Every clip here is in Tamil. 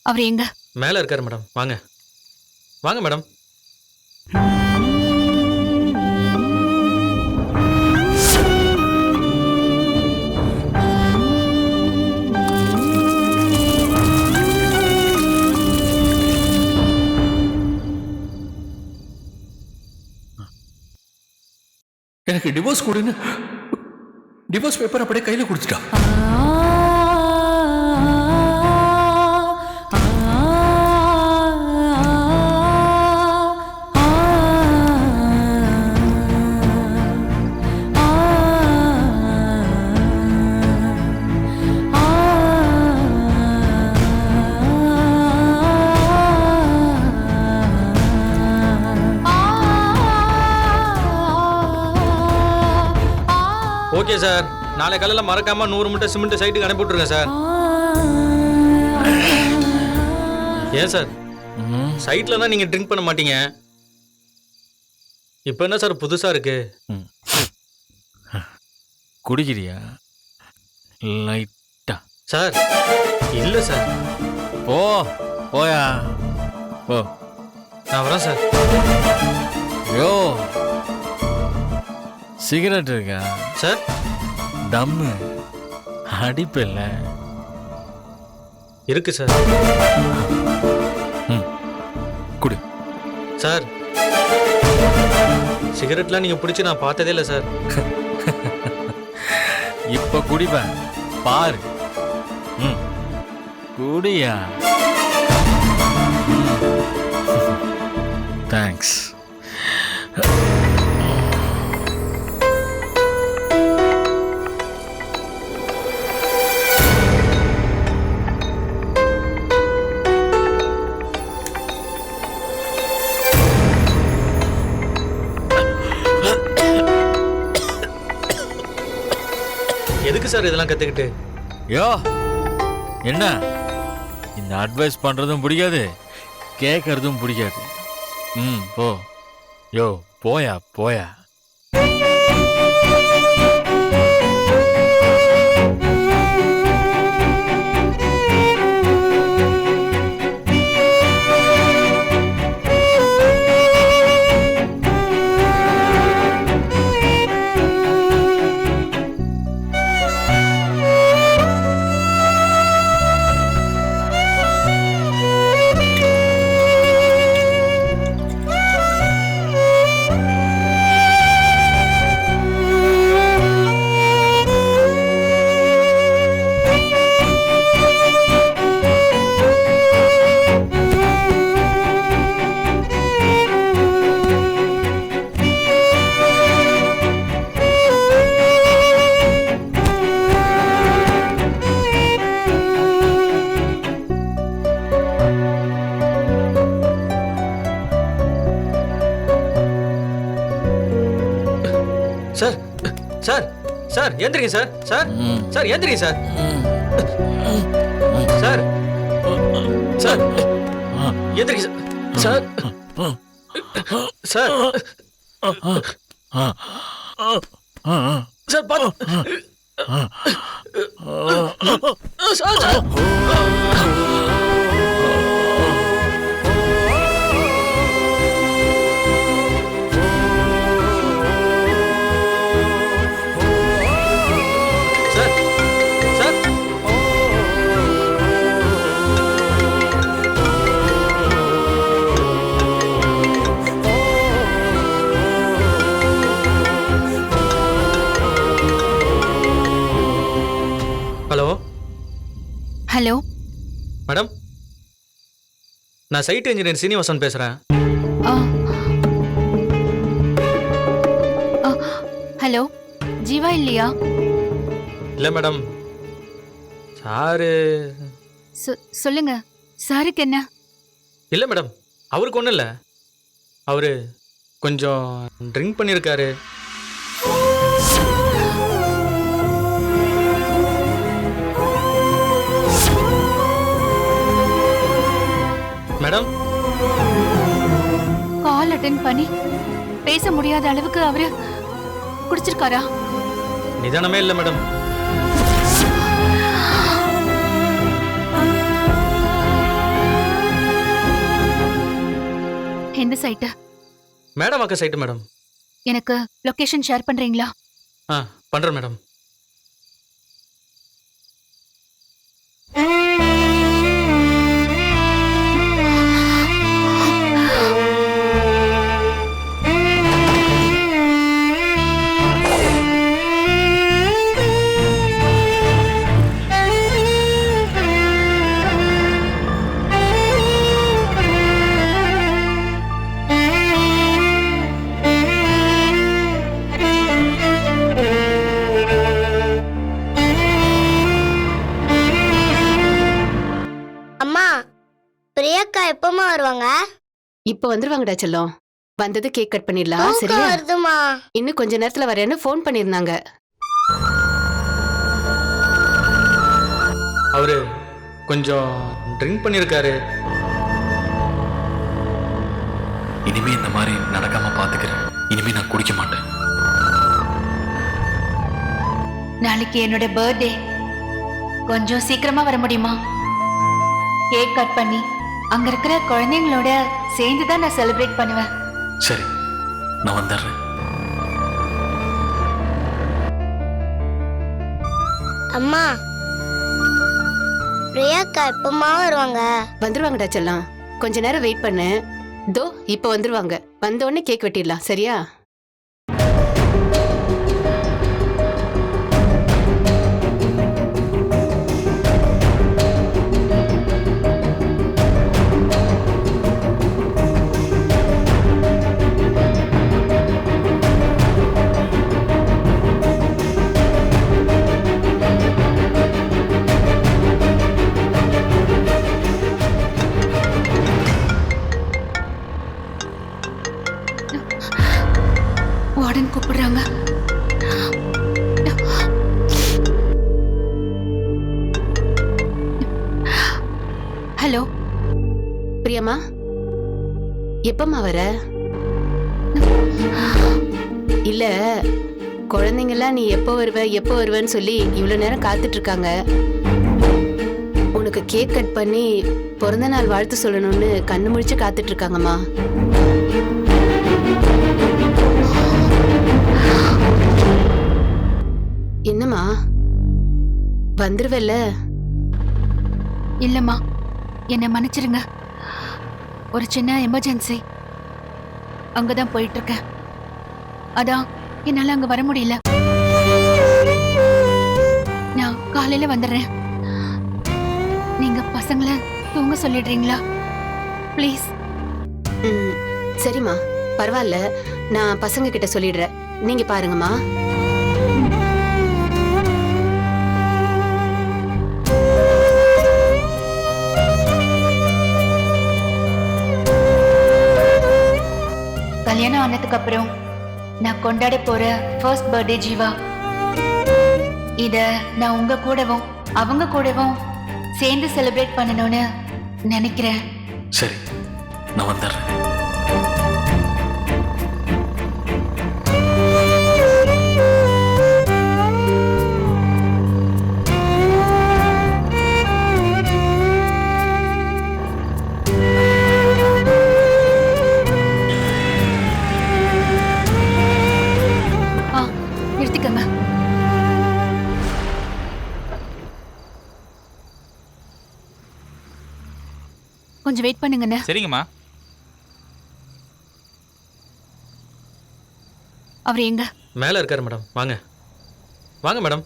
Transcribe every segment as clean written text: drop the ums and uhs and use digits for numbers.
அவர் எங்க? மேல இருக்காரு மேடம். வாங்க வாங்க மேடம். எனக்கு டிவோர்ஸ் கொடுன்னு டிவோர்ஸ் பேப்பர் அப்படியே கையில் கொடுத்துட்டா. ஓகே சார், நாளை காலையில் மறக்காம 100 மூட்டை சிமெண்ட் சைட்டுக்கு அனுப்பி விட்டுருங்க சார். ஏன் சார், சைட்ல தான் நீங்க ட்ரிங்க் பண்ண மாட்டீங்க, இப்போ என்ன சார் புதுசா இருக்கு? குடிக்கிறியா லைட்டா? சார் இல்ல சார். போயா போ. நான் வரேன் சார். யோ சிகரெட் இருக்கா சார்? தம்மு அடிப்பில்ல இருக்கு சார். குடி சார். சிகரெட்லாம் நீங்க பிடிச்சி நான் பார்த்ததே இல்லை சார். இப்ப குடிப்பேன் பாரு. குடியா? தேங்க்ஸ். எதுக்கு சார் இதெல்லாம் கத்துக்கிட்டு? யோ என்ன, இந்த அட்வைஸ் பண்றதும் பிடிக்காது, கேட்கறதும் பிடிக்காது. போ. யோ போயா போயா. சார் சார் சார் எந்திரிங்க சார். சார் சார் எந்திரிங்க சார். சார் சார் எந்திரிங்க சார். சார் சார் பாத்து சார். சார் ஹலோ மேடம், நான் சைட் இன்ஜினியர் சீனிவாசன் பேசுறேன். ஹலோ, ஜீவா இல்லையா? இல்ல மேடம், சாரு. சொல்லுங்க, சாருக்கு என்ன? இல்ல மேடம், அவருக்கு ஒன்றும் இல்லை, அவரு கொஞ்சம் ட்ரிங்க் பண்ணியிருக்காரு. மேடம், கால் அட்டெண்ட் பண்ணி பேச முடியாத அளவுக்கு அவரு குடிச்சிருக்காரா? நிதானமே இல்லை மேடம். சைட்டு. மேடம் அக்கா சைட்டு மேடம். எனக்கு லொகேஷன் ஷேர் பண்றீங்களா? பண்றேன் மேடம். அம்மா, பிரியாக்கா எப்பமா வருவாங்க? இப்ப வந்துருவாங்கடா செல்லம். வந்தது கேக் கட் பண்ணிடலாம். தூக்கம் சரியா? வருதுமா. இன்னும் கொஞ்ச நேரத்துல வரேன்னு ஃபோன் பண்ணிருந்தாங்க. அவரு கொஞ்சம் ட்ரிங்க் பண்ணியிருக்காரு. இனிமே இந்த மாதிரி நடக்காம பாத்துக்கிறேன். இனிமே நான் குடிக்க மாட்டேன். நாளைக்கு என்னோட பர்த்டே. கொஞ்சம் சீக்கிரமா வர முடியுமா? கேக் கட் பண்ணி அங்க இருக்கிற குழந்தைங்களோட சேர்ந்து தான் நான் செலிப்ரேட் பண்ணுவேன். சரி, நான் வந்துடுறேன். அம்மா, பிரியாக்கா எப்பமா வருவாங்க? வந்துருவாங்கடா செல்லம். கொஞ்ச நேரம் வெயிட் பண்ணு. தோ இப்ப வந்துருவாங்க. வந்த உடனே கேக் வெட்டிடலாம். சரியா? வார்டன் கூப்பிடுறாங்க. ஹலோ பிரியம்மா, எப்பம்மா வர? இல்ல, குழந்தைங்கெல்லாம் நீ எப்போ வருவேன்னு சொல்லி இவ்வளவு நேரம் காத்துட்டு இருக்காங்க. உனக்கு கேக் கட் பண்ணி பிறந்த நாள் வாழ்த்து சொல்லணும்னு கண்ணு முழிச்சு காத்துட்டு இருக்காங்கம்மா. என்னம்மா, வந்துருவல்ல? இல்லம்மா, என்னை மன்னிச்சிருங்க. ஒரு சின்ன எமர்ஜென்சி. அங்கதான் போயிட்டு இருக்கேன். அதான் என்னால அங்க வர முடியல. நான் காலையில வந்துடுறேன். நீங்க பசங்களை தூங்க சொல்லிடுறீங்களா ப்ளீஸ்? சரிம்மா, பரவாயில்ல. நான் பசங்க கிட்ட சொல்லிடுறேன். நீங்க பாருங்கம்மா. கல்யாணம் ஆனதுக்கு அப்புறம் நான் கொண்டாட போற ஃபர்ஸ்ட் பர்த்டே ஜீவா. இத நான் உங்க கூடவும் அவங்க கூடவும் சேர்ந்து செலிப்ரேட் பண்ணணும்னு நினைக்கிறேன். சரி, நான் வந்துடுறேன். நிறுத்திக்கங்க. கொஞ்சம் வெயிட் பண்ணுங்கண்ணே. சரிங்கம்மா. அவர் எங்க? மேல இருக்காரு மேடம். வாங்க வாங்க மேடம்.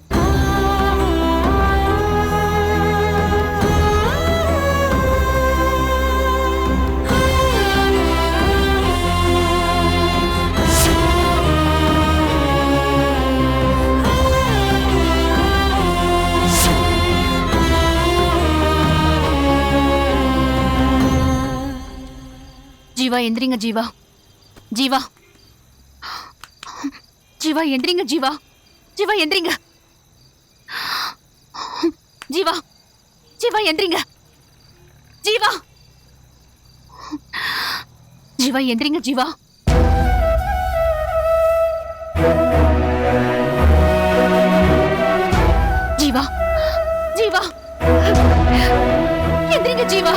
ஜீவா எந்திரிங்க. ஜீவா, ஜீவா, ஜீவா எந்திரிங்க. ஜீவா, ஜீவா எந்திரிங்க. ஜீவா, ஜீவா எந்திரிங்க. ஜீவா, ஜீவா எந்திரிங்க. ஜீவா, ஜீவா, ஜீவா எந்திரிங்க. ஜீவா,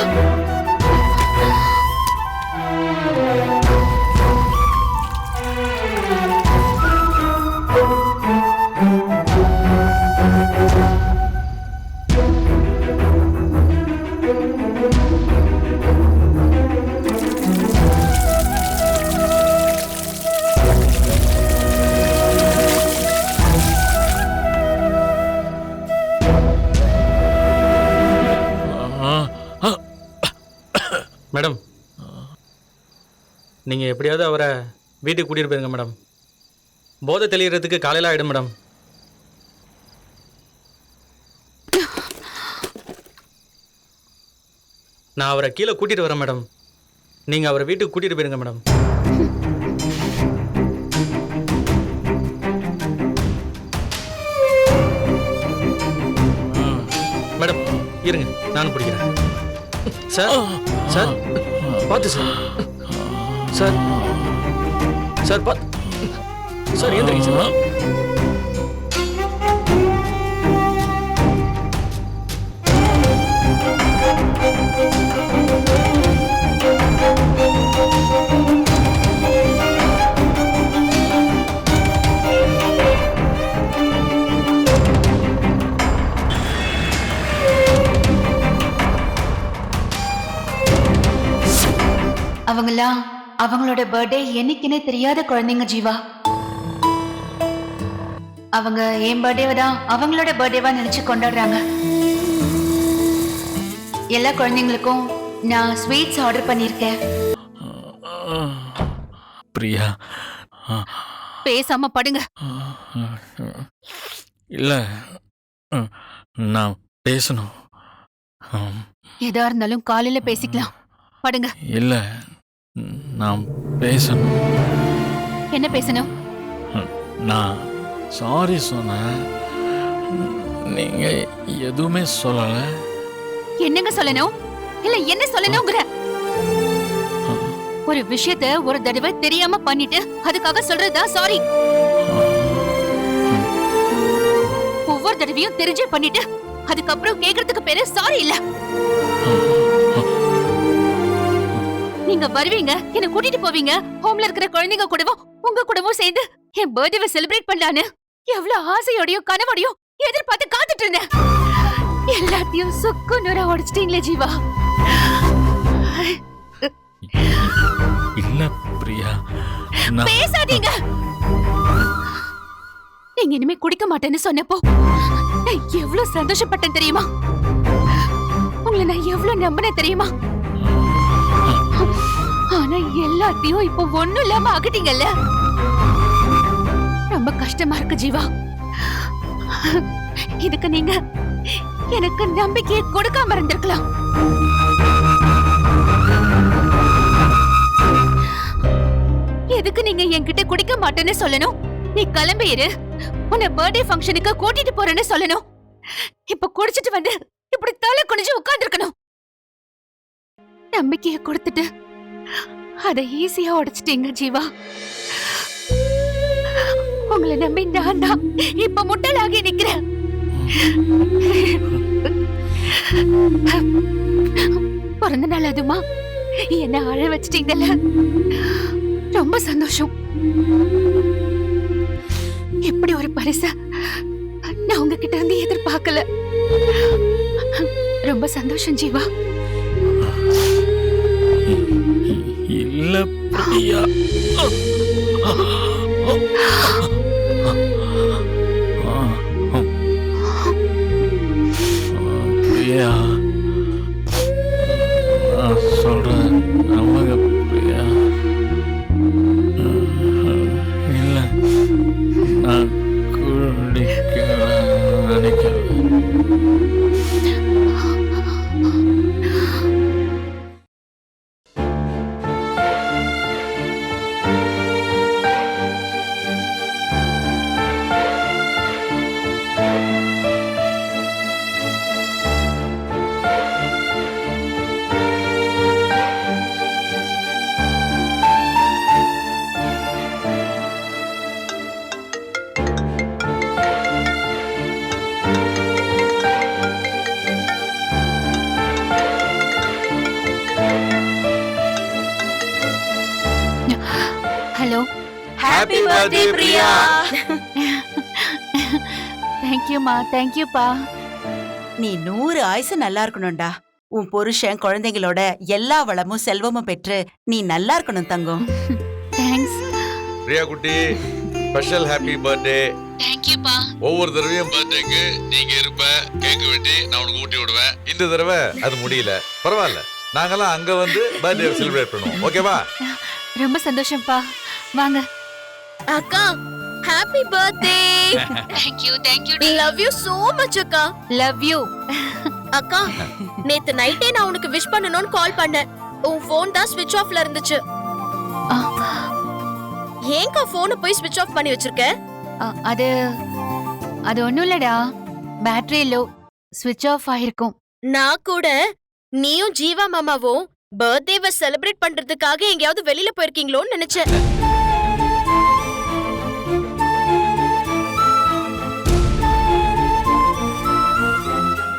மேடம், நீங்கள் எப்படியாவது அவரை வீட்டுக்கு கூட்டிகிட்டு போயிருங்க மேடம். போதை தெளிகிறதுக்கு காலையில் ஆகிடும் மேடம். நான் அவரை கீழே கூட்டிகிட்டு வரேன் மேடம். நீங்கள் அவரை வீட்டுக்கு கூட்டிகிட்டு போயிருங்க மேடம். மேடம் இருங்க, நானும் பிடிக்கிறேன். சார் சார் பார்த்து சார். சார் சார் பார்த்து சார், ஏந்திரிங்க சார். அவங்களாம் அவங்களோட பர்த்டே என்னைக்குன்னே தெரியாத குழந்தைங்க ஜீவா. அவங்க என் பர்த்டேவை தான் அவங்களோட பர்த்டேவா நினைச்சு கொண்டாடுறாங்க. எல்லா குழந்தைங்களுக்கும் நான் ஸ்வீட்ஸ் ஆர்டர் பண்ணியிருக்கேன். பிரியா, பேசாம படுங்க. இல்லை, நான் பேசணும். எதா இருந்தாலும் காலையில பேசிக்கலாம். படுங்க. இல்லை, நான் பேசணும். என்ன பேசணும்? நான் சாரி சொன்னேன், நீங்க எதுவுமே சொல்லலை. என்னங்க சொல்லணும்? இல்ல என்ன சொல்லணுங்கிற? ஒரு விஷயத்த ஒரு தடவை தெரியாம பண்ணிட்டு அதுக்காக சொல்றதா சாரி. ஒவ்வொரு தடவையும் தெரிஞ்சே பண்ணிட்டு அதுக்கப்புறம் கேக்குறதுக்கு பேரு சாரி இல்ல. நீங்க வருவீங்க, என்ன கூட்டிட்டு போவீங்க, ஹோம்ல இருக்கிற குழந்தைங்க கூடவும் உங்க கூடவும் சேர்ந்து என் பர்த்டேவை செலிப்ரேட் பண்ணலான்னு எவ்வளவு ஆசையோடையும் கனவோடையும் எதிர்பார்த்து காத்துட்டு இருந்தேன். எல்லாத்தையும் சுக்கு நூறா உடைச்சிட்டீங்களே ஜீவா. இல்ல பிரியா, பேசாதீங்க. நீங்க இனிமே குடிக்க மாட்டேன்னு சொன்னப்போ நான் எவ்வளவு சந்தோஷப்பட்டேன் தெரியுமா? உங்களை நான் எவ்வளவு நம்பினேன் தெரியுமா? ஆனா எல்லாத்தையும் இப்போ ஒண்ணும் இல்லாம ஆகிட்டீங்கல்ல. ரொம்ப கஷ்டமா இருக்கு ஜீவா. இதுக்கு நீங்க எனக்கு நம்பிக்கையை கொடுக்காம இருந்திருக்கலாம். எதுக்கு நீங்க என்கிட்ட குடிக்க மாட்டேன்னு சொல்லணும்? நீ கிளம்பிரு, உன்னை பர்த்டே ஃபங்க்ஷனுக்கு கூட்டிட்டு போறேன்னு சொல்லணும். இப்ப குடிச்சிட்டு வந்து இப்படி தலை குனிஞ்சு உட்கார்ந்துருக்கணும். நம்பிக்கையை கொடுத்துட்டு அதை ஈஸியா உடைச்சிட்டீங்க ஜீவா. உங்களை நம்பி நான் தான் இப்ப முட்டலாகி நிக்கிறேன். பிறந்த நாள் அதுமா என்ன அழ வச்சிட்டீங்கல்ல, ரொம்ப சந்தோஷம். இப்படி ஒரு பரிச நான் உங்ககிட்ட இருந்து எதிர்பார்க்கல. ரொம்ப சந்தோஷம் ஜீவா. இல்ல பிரியா, பிரியா, நான் சொல்றேன் நம்புங்க பிரியா. இல்ல, நான் குடிக்க நினைக்கிறேன். Hello. Happy birthday Priya. Thank you மா, தேங்க்யூ பா. நீ 100 ஆயுசு நல்லா இருக்கணும்டா. உன் புருஷன் குழந்தைங்களோட எல்லா வளமும் செல்வமும் பெற்று நீ நல்லா இருக்கணும் தங்கம். தேங்க்ஸ். பிரியா குட்டி, ஸ்பெஷல் ஹாப்பி பர்த்டே. தேங்க்யூப்பா. ஒவ்வொரு தடவையும் பர்த்டேக்கு நீங்க இருப்ப, கேக் வெட்டி நான் உனக்கு ஊட்டி விடுவேன். இந்த தடவை அது முடியல, பரவாயில்ல, நாங்கெல்லாம் அங்க வந்து பர்த்டே செலிப்ரேட் பண்ணுவோம். ஓகேவா? ரொம்ப சந்தோஷம்ப்பா. வாங்க. அக்கா happy birthday. Thank you. Love you so much அக்கா. Love you. அக்கா நேத்து நைட்டே நான் உனக்கு விஷ் பண்ணனும்னு கால் பண்ணேன். உன் ஃபோன் தான் ஸ்விட்ச் ஆஃப்ல இருந்துச்சு. ஏன்க்கா போனை போய் ஸ்விட்ச் ஆஃப் பண்ணி வச்சிருக்க? அது ஒண்ணும் இல்லடா, பேட்டரி லோ, ஸ்விட்ச் ஆஃப் ஆயிருக்கும். நான் கூட நீயும் ஜீவா மாமாவும் பர்த்டேவை செலிப்ரேட் பண்றதுக்காக எங்கேயாவது வெளியில போயிருக்கீங்களோன்னு நினைச்சேன்.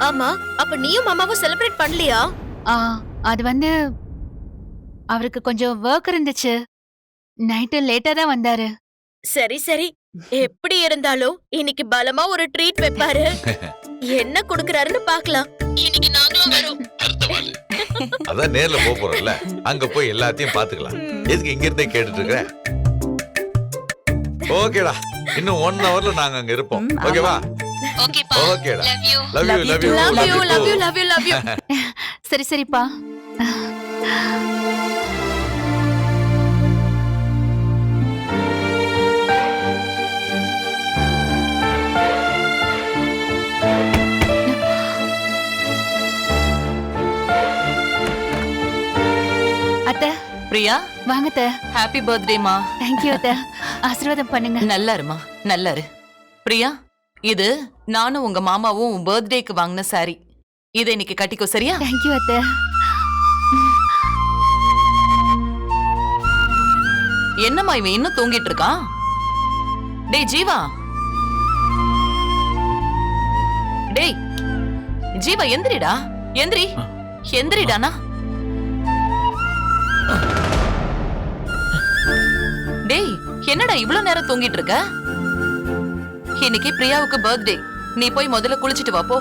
ஆமா, அப்ப நீயும் மாமாவும் செலிப்ரேட் பண்ணலையா? அது வந்து அவருக்கு கொஞ்சம் ஒர்க் இருந்துச்சு, நைட்டு லேட்டா தான் வந்தாரு. சரி சரி, எப்படி இருந்தாலும் இன்னைக்கு பலமா ஒரு ட்ரீட் வைப்பாரு. என்ன கொடுக்கறாருன்னு பார்க்கலாம். இன்னைக்கு நாங்களும் வரோம். அதான் நேர்ல போறோம்ல, அங்க போய் எல்லாத்தையும் பாத்துக்கலாம். எதுக்கு இங்க இருந்தே கேட்டுட்டு இருக்க? ஓகேடா, இன்னும் 1 hourல நாங்க அங்க இருப்போம். ஓகேவா? ஓகேடா. Love you. சரி சரிப்பா. அத்தை. பிரியா, வாங்க அத்தை. ஹாப்பி பர்த்டேமா. தேங்க்யூ அத்தை. ஆசீர்வாதம் பண்ணுங்க. நல்லா இருமா, நல்லா இரு. பிரியா, இது நானும் உங்க மாமாவும் உன் பர்த்டேக்கு வாங்கின சாரி. இதை இன்னைக்கு கட்டிக்கோ, சரியா? தேங்க்யூ அத்தை. என்னம்மா இவன் இன்னும் தூங்கிட்டு இருக்கான்? டேய் ஜீவா, டேய் ஜீவா, எந்திரிடா, எந்திரிடானா. டேய், என்னடா இவ்ளோ நேரம் தூங்கிட்டு இருக்க? இன்னைக்கு பிரியாவுக்கு பர்த்டே, நீ போய் முதல்ல குளிச்சிட்டு வா போ.